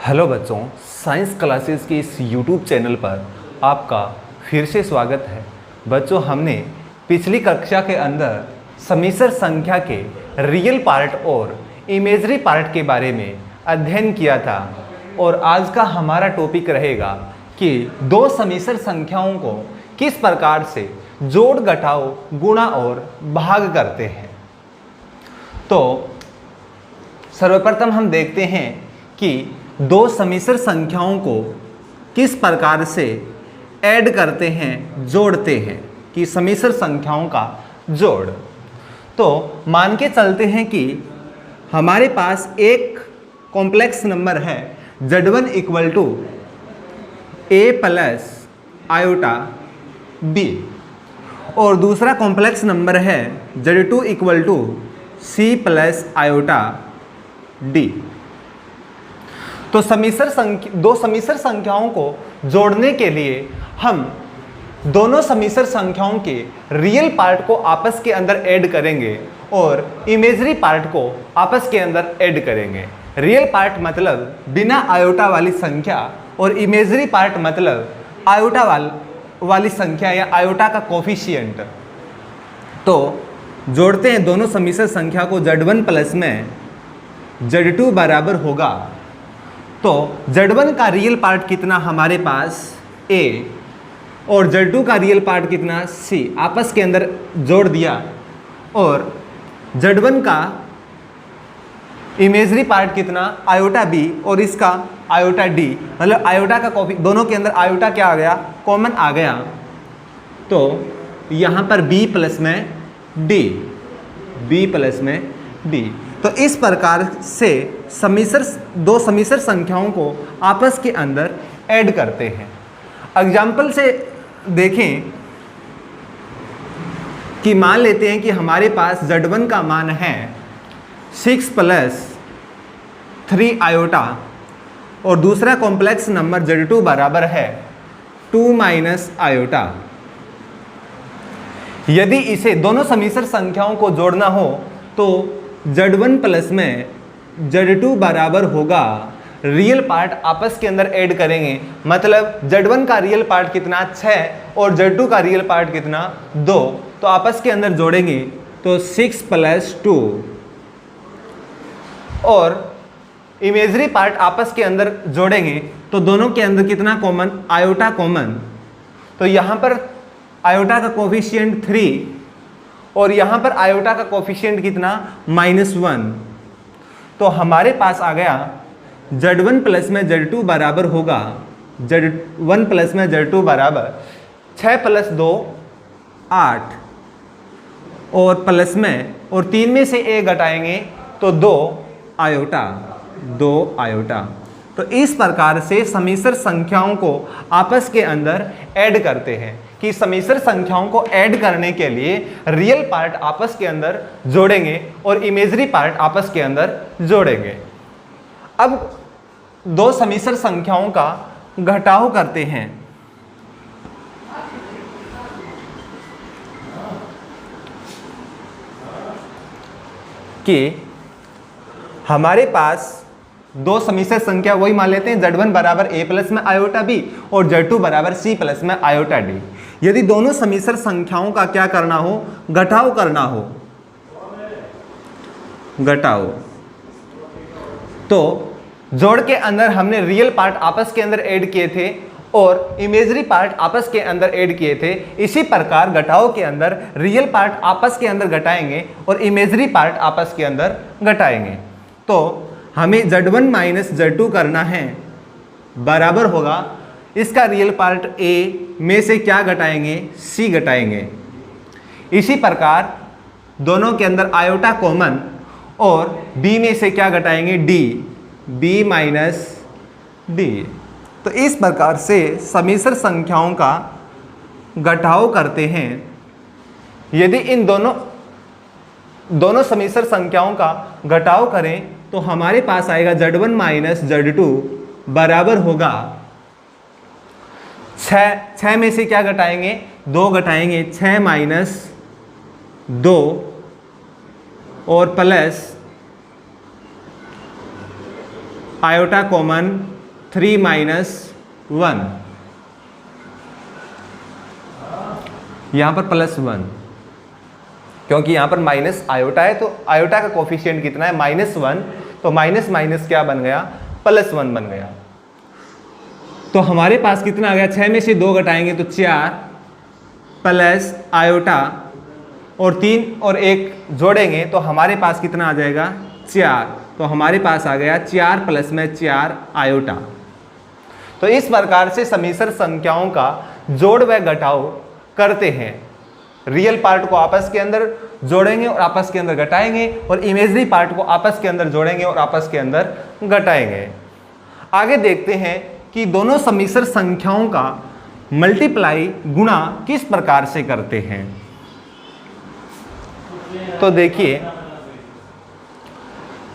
Hello बच्चों, science classes के इस यूट्यूब चैनल पर आपका फिर से स्वागत है। बच्चों, हमने पिछली कक्षा के अंदर समिश्र संख्या के रियल पार्ट और इमेजरी पार्ट के बारे में अध्ययन किया था और आज का हमारा टॉपिक रहेगा कि दो समिश्र संख्याओं को किस प्रकार से जोड़, घटाव, गुणा और भाग करते हैं। तो सर्वप्रथम हम देखते हैं कि दो समिश्र संख्याओं को किस प्रकार से ऐड करते हैं, जोड़ते हैं, कि समिश्र संख्याओं का जोड़। तो मान के चलते हैं कि हमारे पास एक कॉम्प्लेक्स नंबर है Z1 equal to A plus iota B और दूसरा कॉम्प्लेक्स नंबर है Z2 equal to C plus iota D। तो दो समिश्र संख्याओं को जोड़ने के लिए हम दोनों समिश्र संख्याओं के रियल पार्ट को आपस के अंदर ऐड करेंगे और इमेजरी पार्ट को आपस के अंदर ऐड करेंगे। रियल पार्ट मतलब बिना आयोटा वाली संख्या और इमेजरी पार्ट मतलब आयोटा वाली संख्या या आयोटा का कोफिशिएंट। तो जोड़ते हैं दोनों समिश्र संख्या को। Z1 प्लस में Z2 बराबर होगा, तो Z1 का रियल पार्ट कितना हमारे पास A और Z2 का रियल पार्ट कितना C, आपस के अंदर जोड़ दिया। और Z1 का इमेजरी पार्ट कितना आयोटा B और इसका आयोटा D, मतलब आयोटा का कॉपी, दोनों के अंदर आयोटा क्या आ गया, कॉमन आ गया। तो यहाँ पर B प्लस में D। तो इस प्रकार से दो समिश्र संख्याओं को आपस के अंदर ऐड करते हैं। एग्जाम्पल से देखें कि मान लेते हैं कि हमारे पास Z1 का मान है 6 प्लस 3 आयोटा और दूसरा कॉम्प्लेक्स नंबर Z2 बराबर है 2 माइनस आयोटा। यदि इसे दोनों समिश्र संख्याओं को जोड़ना हो तो Z1 प्लस में Z2 बराबर होगा, रियल पार्ट आपस के अंदर ऐड करेंगे, मतलब Z1 का रियल पार्ट कितना 6 और Z2 का रियल पार्ट कितना 2, तो आपस के अंदर जोड़ेंगे तो 6 प्लस 2 और इमेजरी पार्ट आपस के अंदर जोड़ेंगे तो दोनों के अंदर कितना कॉमन, आयोटा कॉमन। तो यहाँ पर आयोटा का कोफिशिएंट 3 और यहाँ पर आयोटा का कोफिशिएंट कितना -1। तो हमारे पास आ गया Z1 प्लस में Z2 बराबर होगा, Z1 प्लस में Z2 बराबर 6 प्लस 2 8 और प्लस में और 3 में से A घटाएंगे तो 2 आयोटा। तो इस प्रकार से समिश्र संख्याओं को आपस के अंदर ऐड करते हैं कि समिश्र संख्याओं को ऐड करने के लिए रियल पार्ट आपस के अंदर जोड़ेंगे और इमेजरी पार्ट आपस के अंदर जोड़ेंगे। अब दो समिश्र संख्याओं का घटाव करते हैं। कि हमारे पास दो समिश्र संख्या वही मान लेते हैं Z1 बराबर A प्लस में आयोटा B और Z2 बराबर C प्लस में आयोटा D। यदि दोनों समिश्र संख्याओं का क्या करना हो, घटाव करना हो, तो जोड़ के अंदर हमने रियल पार्ट आपस के अंदर ऐड किए थे और इमेजरी पार्ट आपस के अंदर ऐड किए थे। इसी प्रकार घटाव के अंदर रियल पार्ट आपस के अंदर घटाएंगे और इमेजरी पार्ट आपस के अंदर घटाएंगे। तो हमें Z1 माइनस Z2 करना है, बराबर होगा इसका रियल पार्ट A में से क्या घटाएंगे, C घटाएंगे। इसी प्रकार दोनों के अंदर आयोटा कॉमन और B में से क्या घटाएंगे, B माइनस D। तो इस प्रकार से समिश्र संख्याओं का घटाव करते हैं। यदि इन दोनों समिश्र संख्याओं का घटाव करें तो हमारे पास आएगा Z1 माइनस Z2 बराबर होगा 6 में से क्या घटाएंगे, 2 घटाएंगे, 6 माइनस 2 और प्लस आयोटा कॉमन 3 माइनस 1, यहाँ पर +1, क्योंकि यहाँ पर माइनस आयोटा है तो आयोटा का कोफिशिएंट कितना है -1, तो माइनस माइनस क्या बन गया, +1 बन गया। तो हमारे पास कितना आ गया, 6 में से 2 घटाएंगे तो 4 प्लस आयोटा और 3 और 1 जोड़ेंगे तो हमारे पास कितना आ जाएगा, 4। तो हमारे पास आ गया 4 प्लस में 4 आयोटा। तो इस प्रकार से समिश्र संख्याओं का जोड़ व घटाव करते हैं। रियल पार्ट को आपस के अंदर जोड़ेंगे और आपस के अंदर घटाएंगे, और इमेजरी पार्ट को आपस के अंदर जोड़ेंगे और आपस के अंदर घटाएंगे। आगे देखते हैं कि दोनों समिश्र संख्याओं का मल्टीप्लाई गुणा किस प्रकार से करते हैं। तो देखिए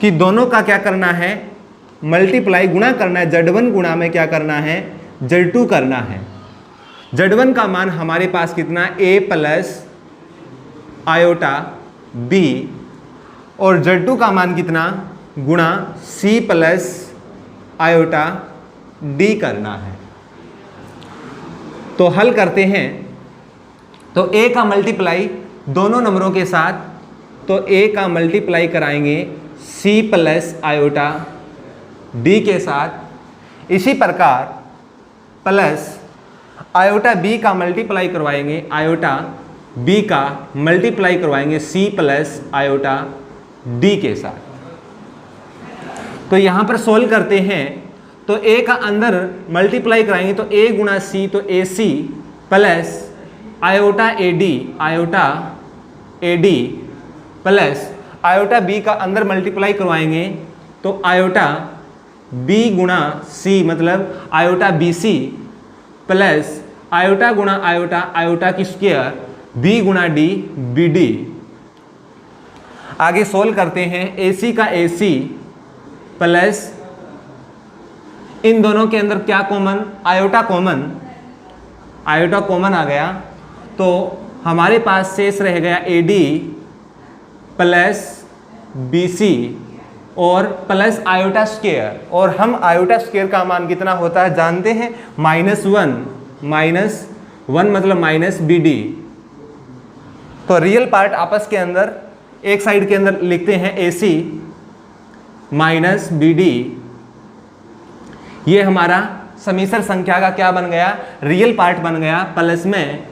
कि दोनों का क्या करना है, मल्टीप्लाई गुणा करना है। Z1 गुणा में क्या करना है, Z2 करना है। Z1 का मान हमारे पास कितना, a प्लस आयोटा b, और Z2 का मान कितना, गुणा c प्लस आयोटा d करना है। तो हल करते हैं। तो a का मल्टीप्लाई दोनों नंबरों के साथ, तो a का मल्टीप्लाई कराएंगे c प्लस आयोटा d के साथ। इसी प्रकार प्लस आयोटा b का मल्टीप्लाई करवाएंगे, आयोटा b का मल्टीप्लाई करवाएंगे c प्लस आयोटा d के साथ। तो यहाँ पर सोल्व करते हैं। तो a का अंदर मल्टीप्लाई कराएंगे तो a गुणा c, तो ac plus iota ad plus iota b का अंदर मल्टीप्लाई करवाएंगे तो आयोटा b गुणा c, मतलब आयोटा bc प्लस आयोटा गुणा आयोटा, आयोटा की स्क्वायर b गुणा d bd। आगे सोल्व करते हैं। ac का ac प्लस इन दोनों के अंदर क्या common, iota common, iota common आ गया तो हमारे पास शेष रह गया ad प्लस bc और प्लस आयोटा स्क्वायर। और हम आयोटा स्क्वायर का मान कितना होता है जानते हैं, -1 मतलब माइनस bd। तो रियल पार्ट आपस के अंदर एक साइड के अंदर लिखते हैं ac माइनस bd। ये हमारा समिश्र संख्या का क्या बन गया, रियल पार्ट बन गया, प्लस में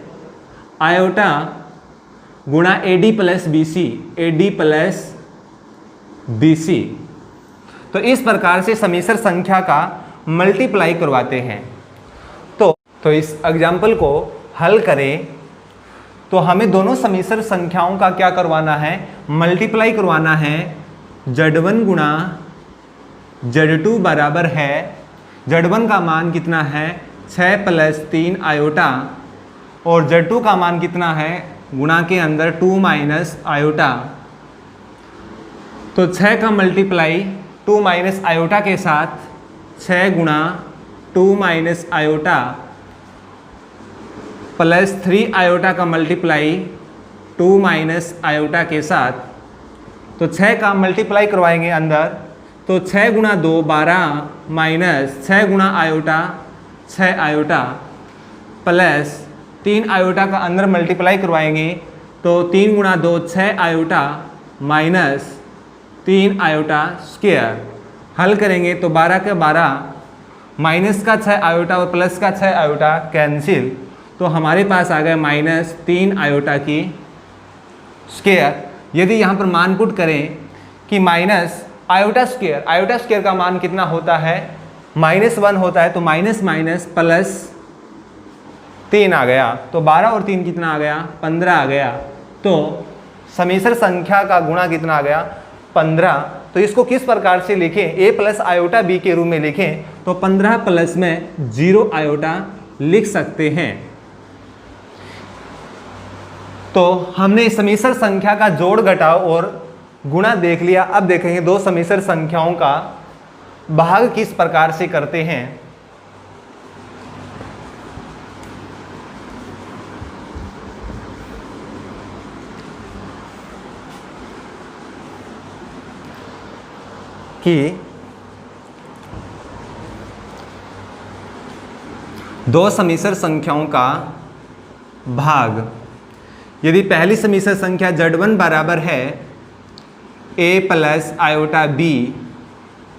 आयोटा गुणा ad प्लस bc। तो इस प्रकार से समिश्र संख्या का मल्टीप्लाई करवाते हैं। तो इस एग्जाम्पल को हल करें तो हमें दोनों समिश्र संख्याओं का क्या करवाना है, मल्टीप्लाई करवाना है। Z1 गुणा Z2 बराबर है, Z1 का मान कितना है 6 प्लस 3 आयोटा, और Z2 का मान कितना है, गुणा के अंदर 2 माइनस आयोटा। तो 6 का मल्टीप्लाई 2 माइनस आयोटा के साथ, 6 गुणा 2 माइनस आयोटा प्लस 3 आयोटा का मल्टीप्लाई 2 माइनस आयोटा के साथ। तो 6 का मल्टीप्लाई करवाएंगे अंदर, तो 6 गुणा 2 12 माइनस 6 गुणा आयोटा 6 आयोटा प्लस 3 आयोटा का अंदर मल्टीप्लाई करवाएंगे तो 3 गुणा 2 6 आयोटा माइनस 3 आयोटा स्क्वायर। हल करेंगे तो 12 के 12 माइनस का 6 आयोटा और प्लस का 6 आयोटा कैंसिल, तो हमारे पास आ गया -3 आयोटा की स्क्वायर। यदि यहाँ पर मान पुट करें कि माइनस आयोटा स्क्वायर का मान कितना होता है, -1 होता है, तो माइनस माइनस प्लस 3 आ गया, तो 12 और 3 कितना आ गया, 15 आ गया। तो समिश्र संख्या का गुणा कितना आ गया, 15। तो इसको किस प्रकार से लिखें, a प्लस आयोटा b के रूप में लिखें तो 15 प्लस में 0 आयोटा लिख सकते हैं। तो हमने समिश्र संख्या का जोड़ घटाव और गुणा देख लिया। अब देखेंगे दो समिश्र संख्याओं का भाग किस प्रकार से करते हैं। कि दो समिश्र संख्याओं का भाग। यदि पहली समिश्र संख्या Z1 बराबर है a प्लस आयोटा b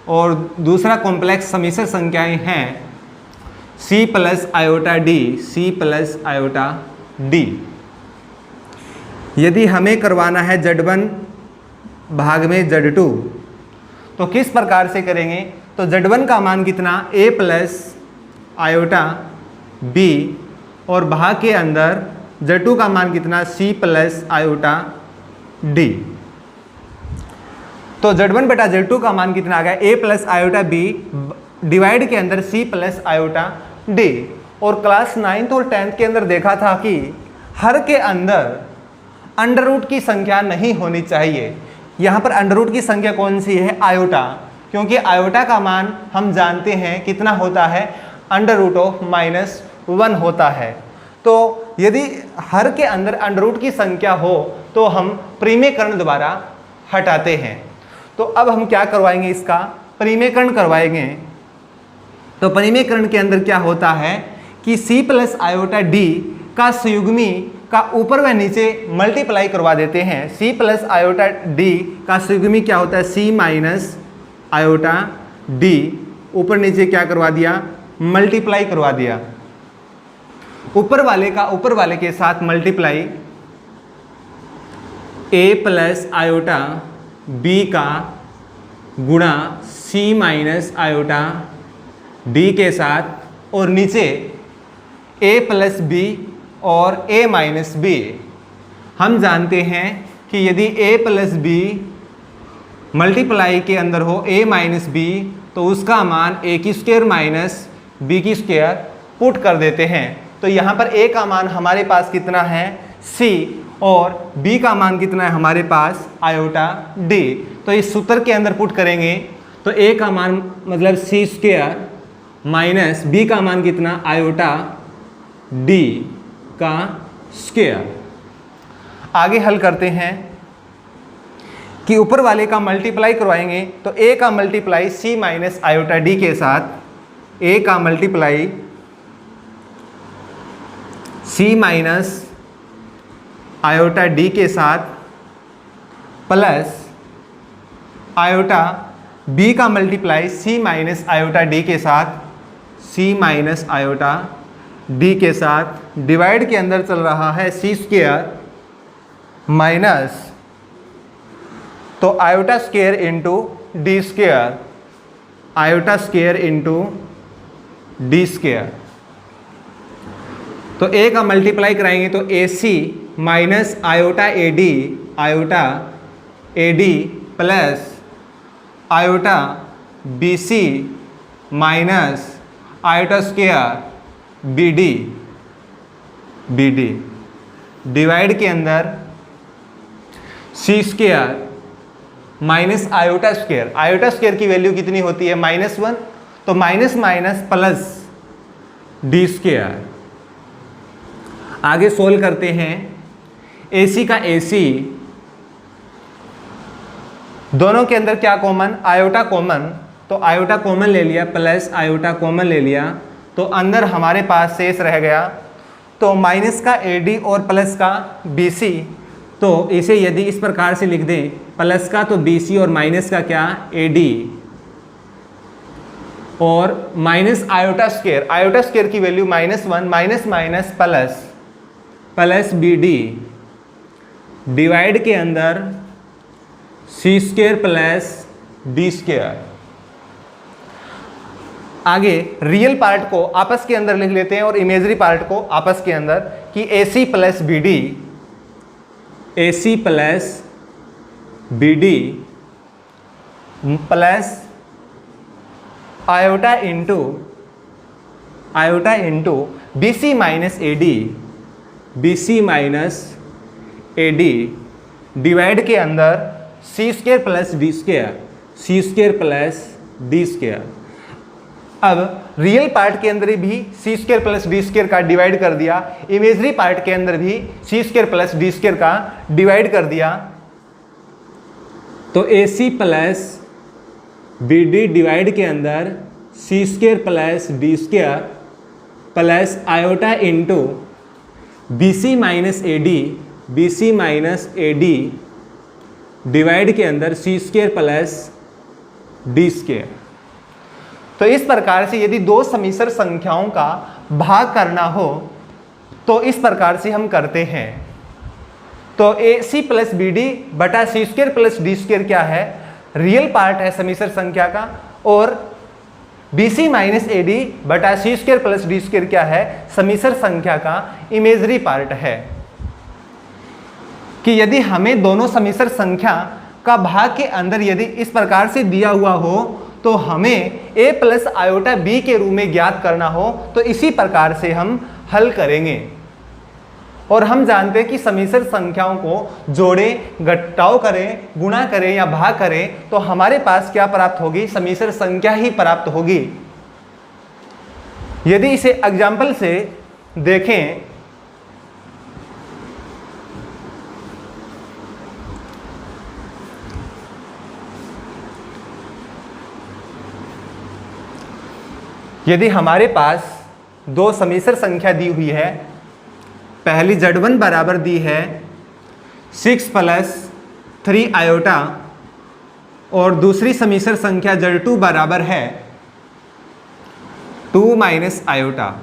और दूसरा कॉम्प्लेक्स समिश्र संख्याएं हैं c plus iota d, c plus iota d। यदि हमें करवाना है Z1 भाग में Z2 तो किस प्रकार से करेंगे? तो Z1 का मान कितना? a प्लस आयोटा b और भाग के अंदर Z2 का मान कितना? c plus iota d। तो Z1 बटा Z2 का मान कितना आ गया? a plus iota b divide के अंदर c प्लस आयोटा d। और क्लास 9th और 10th के अंदर देखा था कि हर के अंदर अंडर रूट की संख्या नहीं होनी चाहिए। यहाँ पर अंडर रूट की संख्या कौन सी है? आयोटा, क्योंकि आयोटा का मान हम जानते हैं कितना होता है? अंडर रूट ऑफ -1 होता है। तो यदि हर के अंदर अंडर रूट की संख्या हो तो हम परिमेयकरण द्वारा हटाते हैं। तो अब हम क्या करवाएंगे? इसका परिमेयकरण करवाएंगे। तो परिमेयकरण के अंदर क्या होता है कि c प्लस आयोटा d का संयुग्मी का ऊपर व नीचे मल्टीप्लाई करवा देते हैं। c प्लस आयोटा d का संयुग्मी क्या होता है? c माइनस आयोटा d, ऊपर नीचे क्या करवा दिया? मल्टीप्लाई करवा दिया। ऊपर वाले का ऊपर वाले के साथ multiply, a plus iota b का गुणा c माइनस आयोटा d के साथ, और नीचे a प्लस b और a माइनस b। हम जानते हैं कि यदि a प्लस b मल्टीप्लाई के अंदर हो a माइनस b तो उसका मान a की स्क्वायर माइनस b की स्क्वायर पुट कर देते हैं। तो यहाँ पर a का मान हमारे पास कितना है? c, और b का मान कितना है हमारे पास? Iota d। तो इस सूत्र के अंदर पुट करेंगे तो a का मान मतलब c स्क्वायर माइनस b का मान कितना? आयोटा d का स्क्वायर। आगे हल करते हैं कि ऊपर वाले का मल्टीप्लाई करवाएंगे तो a का multiply c minus iota d के साथ, a का multiply c minus iota d के साथ प्लस आयोटा b का multiply c minus iota d के साथ, c माइनस आयोटा d के साथ, डिवाइड के अंदर चल रहा है c स्क्वायर माइनस, तो iota square into d square, iota square into d square. तो a का मल्टीप्लाई कराएंगे तो ac minus iota ad, iota ad plus iota bc minus iota square bd, bd divide के अंदर c square minus iota square. Iota square की value कितनी होती है? -1, तो minus minus plus d square. आगे सोल्व करते हैं। ac का ac, दोनों के अंदर क्या कॉमन? आयोटा कॉमन, तो आयोटा कॉमन ले लिया प्लस आयोटा कॉमन ले लिया, तो अंदर हमारे पास शेष रह गया तो माइनस का ad और प्लस का bc। तो इसे यदि इस प्रकार से लिख दें, प्लस का तो bc और माइनस का क्या? ad, और minus iota square, iota square की value -1, minus minus plus plus bd, divide के अंदर c square plus d square. आगे रियल पार्ट को आपस के अंदर लिख लेते हैं और इमेजरी पार्ट को आपस के अंदर, कि AC plus BD, AC plus BD plus iota into BC minus AD, BC minus AD divide के अंदर C square plus D square, C square plus D square. अब रियल पार्ट के अंदर भी c square plus D square का divide कर दिया, imagery part के अंदर भी c square plus D square का डिवाइड कर दिया, तो AC प्लस BD डिवाइड के अंदर c square plus D square plus iota into BC minus AD divide के अंदर C² प्लस D²। तो इस प्रकार से यदि दो समिश्र संख्याओं का भाग करना हो तो इस प्रकार से हम करते हैं। तो AC प्लस BD बटा C² प्लस D² क्या है? रियल पार्ट है समिश्र संख्या का, और BC माइनस AD बटा C² प्लस D² क्या है? समिश्र संख्या का इमेजरी पार्ट है। कि यदि हमें दोनों समिश्र संख्या का भाग के अंदर यदि इस प्रकार से दिया हुआ हो तो हमें A प्लस आयोटा B के रूप में ज्ञात करना हो तो इसी प्रकार से हम हल करेंगे। और हम जानते हैं कि समिश्र संख्याओं को जोड़ें, घटाव करें, गुणा करें या भाग करें तो हमारे पास क्या प्राप्त होगी? समिश्र संख्या ही प्राप्त होगी। यदि इसे एग्जाम्पल से देखें, यदि हमारे पास दो समिश्र संख्या दी हुई है, पहली Z1 बराबर दी है 6 प्लस 3 आयोटा और दूसरी समिश्र संख्या Z2 बराबर है 2 माइनस आयोटा।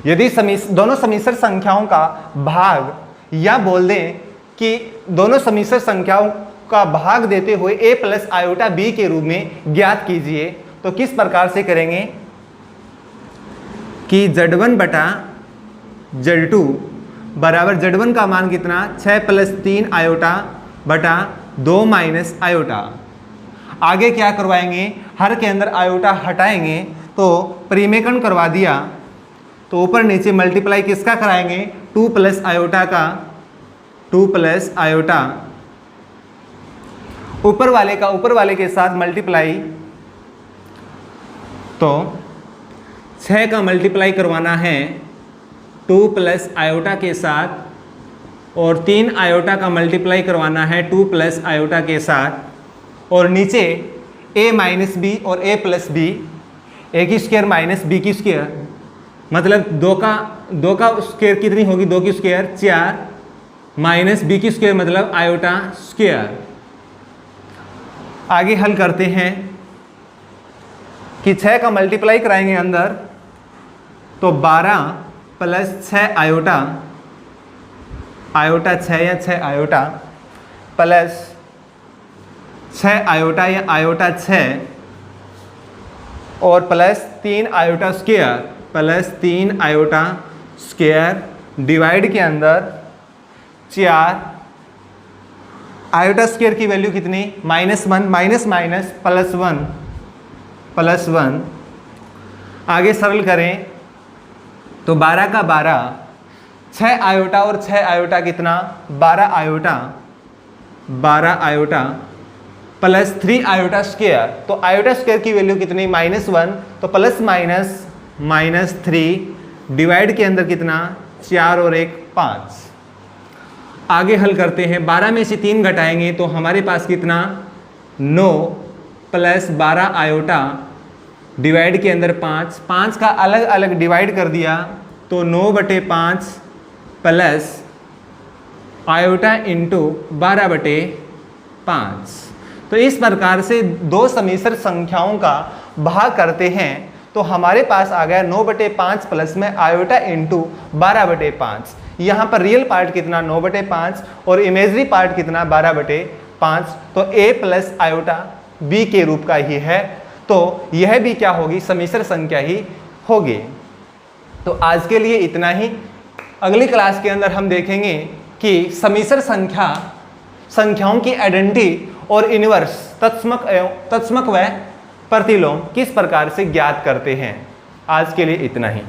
यदि दोनों समिश्र संख्याओं का भाग, या बोल दें कि दोनों समिश्र संख्याओं का भाग देते हुए A प्लस आयोटा B के रूप में ज्ञात कीजिए, तो किस प्रकार से करेंगे कि Z1 बटा Z2 बराबर Z1 का मान कितना? 6 प्लस 3 आयोटा बटा 2 माइनस आयोटा। आगे क्या करवाएंगे? हर के अंदर आयोटा हटाएंगे तो परिमेकन करवा दिया, तो ऊपर नीचे मल्टीप्लाई किसका कराएंगे? 2 प्लस आयोटा का, 2 प्लस आयोटा ऊपर वाले का ऊपर वाले के साथ मल्टीप्लाई, तो 6 का मल्टीप्लाई करवाना है 2 प्लस आयोटा के साथ, और 3 आयोटा का मल्टीप्लाई करवाना है 2 प्लस आयोटा के साथ, और नीचे A माइनस बी और A प्लस बी, A की स्क्वायर माइनस B की स्क्वायर, मतलब 2 का स्क्वायर कितनी होगी? 2 की स्क्वायर 4 माइनस B की स्क्वायर मतलब आयोटा स्क्वायर। आगे हल करते हैं कि 6 का मल्टीप्लाई कराएंगे अंदर, तो 12 प्लस 6 आयोटा, आयोटा 6 या 6 आयोटा प्लस 6 आयोटा या आयोटा 6 और plus 3 iota square, plus 3 iota square divide के अंदर 4 आयोटा स्क्वायर की वैल्यू कितनी? -1, माइनस माइनस प्लस 1। आगे सरल करें तो 12 का 12, 6 आयोटा और 6 आयोटा कितना? 12 आयोटा प्लस 3 आयोटा स्क्वायर, तो आयोटा स्क्वायर की वैल्यू कितनी? -1, तो प्लस माइनस 3 डिवाइड के अंदर कितना? 4 और 1 5। आगे हल करते हैं, 12 में से 3 घटाएंगे तो हमारे पास कितना? 9 प्लस 12 आयोटा डिवाइड के अंदर 5 का अलग अलग डिवाइड कर दिया तो 9/5 प्लस आयोटा इंटू 12/5। तो इस प्रकार से दो समिश्र संख्याओं का भाग करते हैं तो हमारे पास आ गया 9/5 प्लस में आयोटा इंटू 12/5। यहाँ पर रियल पार्ट कितना? 9/5 और इमेजरी पार्ट कितना? 12/5। तो A प्लस आयोटा B के रूप का ही है, तो यह भी क्या होगी? समिश्र संख्या ही होगी। तो आज के लिए इतना ही। अगली क्लास के अंदर हम देखेंगे कि समिश्र संख्याओं की आइडेंटिटी और इनवर्स तत्समक व प्रतिलोम किस प्रकार से ज्ञात करते हैं। आज के लिए इतना ही।